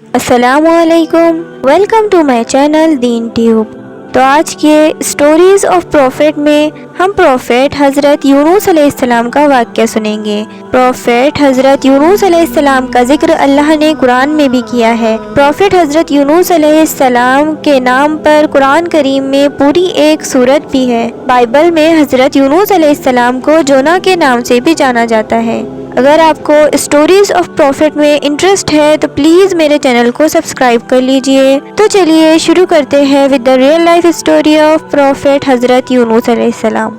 السلام علیکم، welcome to my channel Deen Tube. تو آج کے سٹوریز آف پروفیٹ میں ہم پروفیٹ حضرت یونس علیہ السلام کا واقعہ سنیں گے۔ پروفیٹ حضرت یونس علیہ السلام کا ذکر اللہ نے قرآن میں بھی کیا ہے۔ پروفیٹ حضرت یونس علیہ السلام کے نام پر قرآن کریم میں پوری ایک سورت بھی ہے۔ بائبل میں حضرت یونس علیہ السلام کو جونا کے نام سے بھی جانا جاتا ہے۔ اگر آپ کو اسٹوریز آف پروفیٹ میں انٹرسٹ ہے تو پلیز میرے چینل کو سبسکرائب کر لیجئے۔ تو چلیے شروع کرتے ہیں with the real life story of prophet حضرت یونس علیہ السلام۔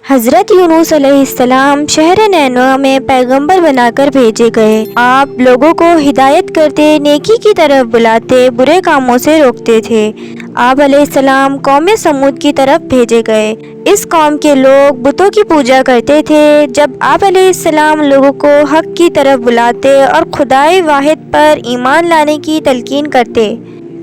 حضرت یونس علیہ السلام شہر نینوا میں پیغمبر بنا کر بھیجے گئے۔ آپ لوگوں کو ہدایت کرتے، نیکی کی طرف بلاتے، برے کاموں سے روکتے تھے۔ آپ علیہ السلام قوم سمود کی طرف بھیجے گئے۔ اس قوم کے لوگ بتوں کی پوجا کرتے تھے۔ جب آپ علیہ السلام لوگوں کو حق کی طرف بلاتے اور خدائے واحد پر ایمان لانے کی تلقین کرتے،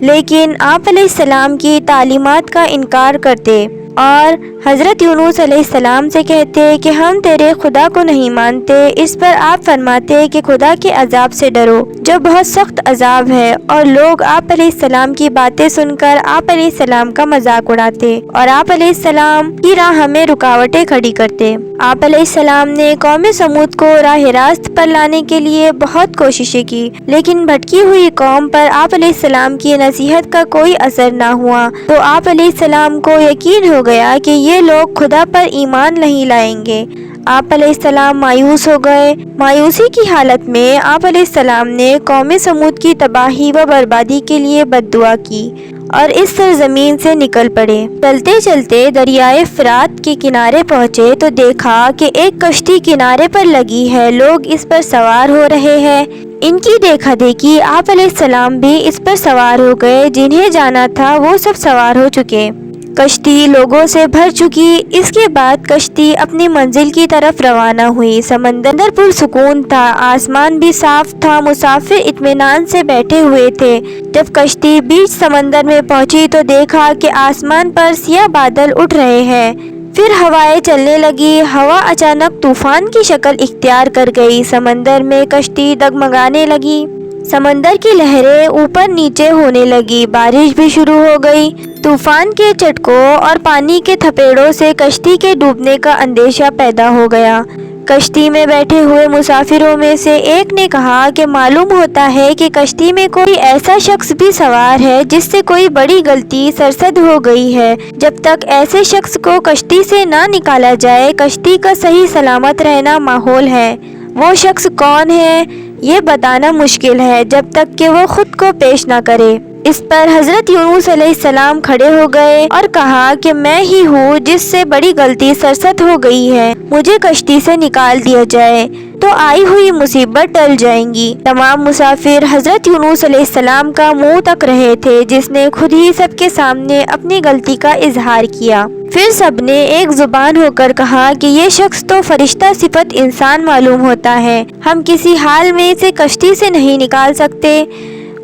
لیکن آپ علیہ السلام کی تعلیمات کا انکار کرتے اور حضرت یونس علیہ السلام سے کہتے کہ ہم تیرے خدا کو نہیں مانتے، اس پر آپ فرماتے کہ خدا کے عذاب سے ڈرو جو بہت سخت عذاب ہے، اور لوگ آپ علیہ السلام کی باتیں سن کر آپ علیہ السلام کا مذاق اڑاتے اور آپ علیہ السلام کی راہ میں رکاوٹیں کھڑی کرتے۔ آپ علیہ السلام نے قوم سمود کو راہ راست پر لانے کے لیے بہت کوششیں کی، لیکن بھٹکی ہوئی قوم پر آپ علیہ السلام کی نصیحت کا کوئی اثر نہ ہوا، تو آپ علیہ السلام کو یقین ہو گیا کہ یہ لوگ خدا پر ایمان نہیں لائیں گے۔ آپ علیہ السلام مایوس ہو گئے۔ مایوسی کی حالت میں آپ علیہ السلام نے قوم سمود کی تباہی و بربادی کے لیے بد دعا کی اور اس سرزمین سے نکل پڑے۔ چلتے چلتے دریائے فرات کے کنارے پہنچے تو دیکھا کہ ایک کشتی کنارے پر لگی ہے، لوگ اس پر سوار ہو رہے ہیں۔ ان کی دیکھا دیکھی آپ علیہ السلام بھی اس پر سوار ہو گئے، جنہیں جانا تھا وہ سب سوار ہو چکے۔ کشتی لوگوں سے بھر چکی۔ اس کے بعد کشتی اپنی منزل کی طرف روانہ ہوئی۔ سمندر پرسکون تھا، آسمان بھی صاف تھا، مسافر اطمینان سے بیٹھے ہوئے تھے۔ جب کشتی بیچ سمندر میں پہنچی تو دیکھا کہ آسمان پر سیاہ بادل اٹھ رہے ہیں، پھر ہوائیں چلنے لگی۔ ہوا اچانک طوفان کی شکل اختیار کر گئی، سمندر میں کشتی ڈگمگانے لگی، سمندر کی لہریں اوپر نیچے ہونے لگی، بارش بھی شروع ہو گئی۔ طوفان کے جھٹکوں اور پانی کے تھپیڑوں سے کشتی کے ڈوبنے کا اندیشہ پیدا ہو گیا۔ کشتی میں بیٹھے ہوئے مسافروں میں سے ایک نے کہا کہ معلوم ہوتا ہے کہ کشتی میں کوئی ایسا شخص بھی سوار ہے جس سے کوئی بڑی غلطی سرزد ہو گئی ہے۔ جب تک ایسے شخص کو کشتی سے نہ نکالا جائے، کشتی کا صحیح سلامت رہنا محال ہے۔ وہ شخص کون ہے یہ بتانا مشکل ہے جب تک کہ وہ خود کو پیش نہ کرے۔ اس پر حضرت یونس علیہ السلام کھڑے ہو گئے اور کہا کہ میں ہی ہوں جس سے بڑی غلطی سرزد ہو گئی ہے، مجھے کشتی سے نکال دیا جائے تو آئی ہوئی مصیبت ٹل جائیں گی۔ تمام مسافر حضرت یونس علیہ السلام کا منہ تک رہے تھے، جس نے خود ہی سب کے سامنے اپنی غلطی کا اظہار کیا۔ پھر سب نے ایک زبان ہو کر کہا کہ یہ شخص تو فرشتہ صفت انسان معلوم ہوتا ہے، ہم کسی حال میں اسے کشتی سے نہیں نکال سکتے۔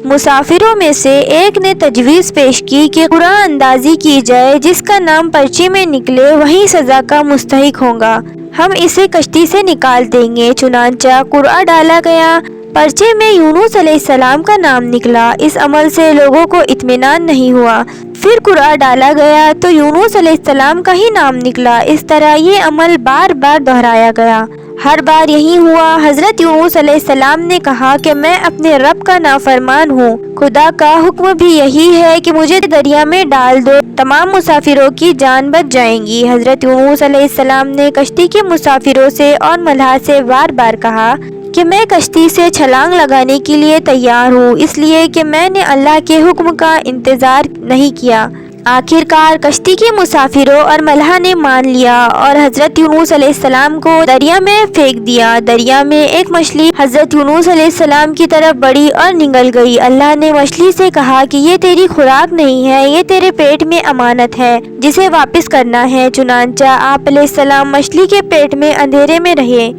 مسافروں میں سے ایک نے تجویز پیش کی کہ قرعہ اندازی کی جائے، جس کا نام پرچے میں نکلے وہی سزا کا مستحق ہوگا، ہم اسے کشتی سے نکال دیں گے۔ چنانچہ قرعہ ڈالا گیا، پرچے میں یونس علیہ السلام کا نام نکلا۔ اس عمل سے لوگوں کو اطمینان نہیں ہوا۔ پھر قرعہ ڈالا گیا تو یونس علیہ السلام کا ہی نام نکلا۔ اس طرح یہ عمل بار بار دہرایا گیا۔ ہر بار یہی ہوا۔ حضرت یونس علیہ السلام نے کہا کہ میں اپنے رب کا نافرمان ہوں، خدا کا حکم بھی یہی ہے کہ مجھے دریا میں ڈال دو، تمام مسافروں کی جان بچ جائیں گی۔ حضرت یونس علیہ السلام نے کشتی کے مسافروں سے اور ملاح سے بار بار کہا کہ میں کشتی سے چھلانگ لگانے کے لیے تیار ہوں، اس لیے کہ میں نے اللہ کے حکم کا انتظار نہیں کیا۔ آخر کار کشتی کے مسافروں اور ملاح نے مان لیا اور حضرت یونس علیہ السلام کو دریا میں پھینک دیا۔ دریا میں ایک مچھلی حضرت یونس علیہ السلام کی طرف بڑھی اور نگل گئی۔ اللہ نے مچھلی سے کہا کہ یہ تیری خوراک نہیں ہے، یہ تیرے پیٹ میں امانت ہے جسے واپس کرنا ہے۔ چنانچہ آپ علیہ السلام مچھلی کے پیٹ میں اندھیرے میں رہے،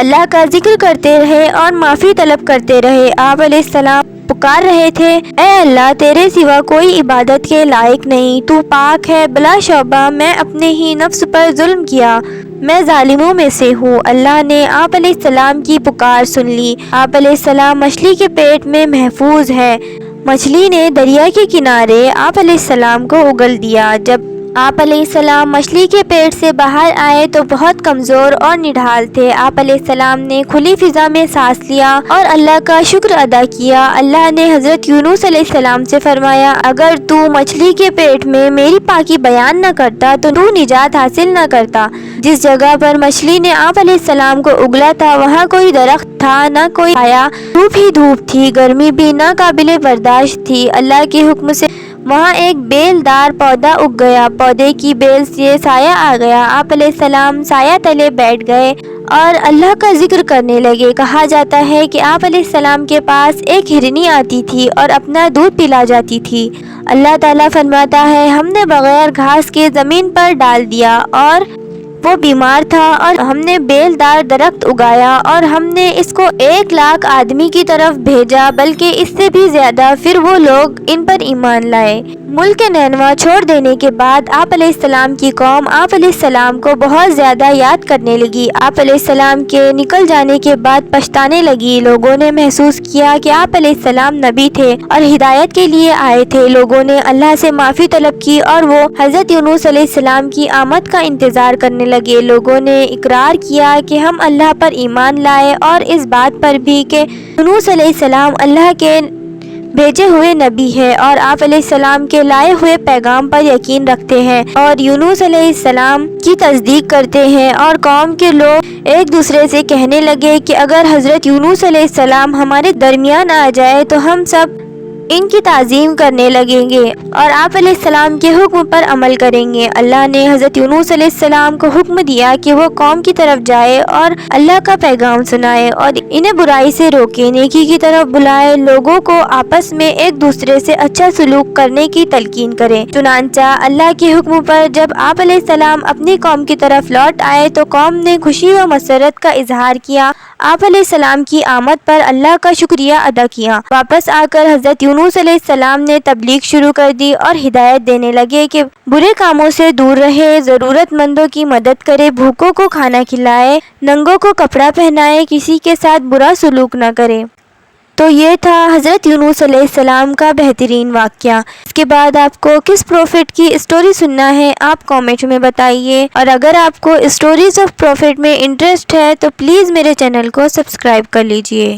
اللہ کا ذکر کرتے رہے اور معافی طلب کرتے رہے۔ آپ علیہ السلام پکار رہے تھے، اے اللہ تیرے سوا کوئی عبادت کے لائق نہیں، تو پاک ہے، بلا شبہ میں اپنے ہی نفس پر ظلم کیا، میں ظالموں میں سے ہوں۔ اللہ نے آپ علیہ السلام کی پکار سن لی۔ آپ علیہ السلام مچھلی کے پیٹ میں محفوظ ہے۔ مچھلی نے دریا کے کنارے آپ علیہ السلام کو اگل دیا۔ جب آپ علیہ السلام مچھلی کے پیٹ سے باہر آئے تو بہت کمزور اور نڈھال تھے۔ آپ علیہ السلام نے کھلی فضا میں سانس لیا اور اللہ کا شکر ادا کیا۔ اللہ نے حضرت یونس علیہ السلام سے فرمایا، اگر تو مچھلی کے پیٹ میں میری پاکی بیان نہ کرتا تو نجات حاصل نہ کرتا۔ جس جگہ پر مچھلی نے آپ علیہ السلام کو اگلا تھا وہاں کوئی درخت تھا نہ کوئی سایہ، دھوپ ہی دھوپ تھی، گرمی بھی نہ قابل برداشت تھی۔ اللہ کے حکم سے وہاں ایک بیل دار پودا اگ گیا، پودے کی بیل سے سایہ آ گیا۔ آپ علیہ السلام سایہ تلے بیٹھ گئے اور اللہ کا ذکر کرنے لگے۔ کہا جاتا ہے کہ آپ علیہ السلام کے پاس ایک ہرنی آتی تھی اور اپنا دودھ پلا جاتی تھی۔ اللہ تعالیٰ فرماتا ہے، ہم نے بغیر گھاس کے زمین پر ڈال دیا اور وہ بیمار تھا، اور ہم نے بیل دار درخت اگایا اور ہم نے اس کو 1,00,000 آدمی کی طرف بھیجا، بلکہ اس سے بھی زیادہ، پھر وہ لوگ ان پر ایمان لائے۔ ملک نینوا چھوڑ دینے کے بعد آپ علیہ السلام کی قوم آپ علیہ السلام کو بہت زیادہ یاد کرنے لگی۔ آپ علیہ السلام کے نکل جانے کے بعد پچھتانے لگی۔ لوگوں نے محسوس کیا کہ آپ علیہ السلام نبی تھے اور ہدایت کے لیے آئے تھے۔ لوگوں نے اللہ سے معافی طلب کی اور وہ حضرت یونس علیہ السلام کی آمد کا انتظار کرنے لگے۔ لوگوں نے اقرار کیا کہ ہم اللہ پر ایمان لائے اور اس بات پر بھی کہ یونس علیہ السلام اللہ کے بھیجے ہوئے نبی ہے اور آپ علیہ السلام کے لائے ہوئے پیغام پر یقین رکھتے ہیں اور یونس علیہ السلام کی تصدیق کرتے ہیں۔ اور قوم کے لوگ ایک دوسرے سے کہنے لگے کہ اگر حضرت یونس علیہ السلام ہمارے درمیان آ جائے تو ہم سب ان کی تعظیم کرنے لگیں گے اور آپ علیہ السلام کے حکم پر عمل کریں گے۔ اللہ نے حضرت یونس علیہ السلام کو حکم دیا کہ وہ قوم کی طرف جائے اور اللہ کا پیغام سنائے اور انہیں برائی سے روکے، نیکی کی طرف بلائے، لوگوں کو آپس میں ایک دوسرے سے اچھا سلوک کرنے کی تلقین کرے۔ چنانچہ اللہ کے حکم پر جب آپ علیہ السلام اپنی قوم کی طرف لوٹ آئے تو قوم نے خوشی و مسرت کا اظہار کیا، آپ علیہ السلام کی آمد پر اللہ کا شکریہ ادا کیا۔ واپس آ کر حضرت یونس علیہ السلام نے تبلیغ شروع کر دی اور ہدایت دینے لگے کہ برے کاموں سے دور رہے، ضرورت مندوں کی مدد کرے، بھوکوں کو کھانا کھلائے، ننگوں کو کپڑا پہنائے، کسی کے ساتھ برا سلوک نہ کرے۔ تو یہ تھا حضرت یونس علیہ السلام کا بہترین واقعہ۔ اس کے بعد آپ کو کس پروفٹ کی اسٹوری سننا ہے آپ کامنٹ میں بتائیے، اور اگر آپ کو اسٹوریز آف پروفٹ میں انٹرسٹ ہے تو پلیز میرے چینل کو سبسکرائب کر لیجئے۔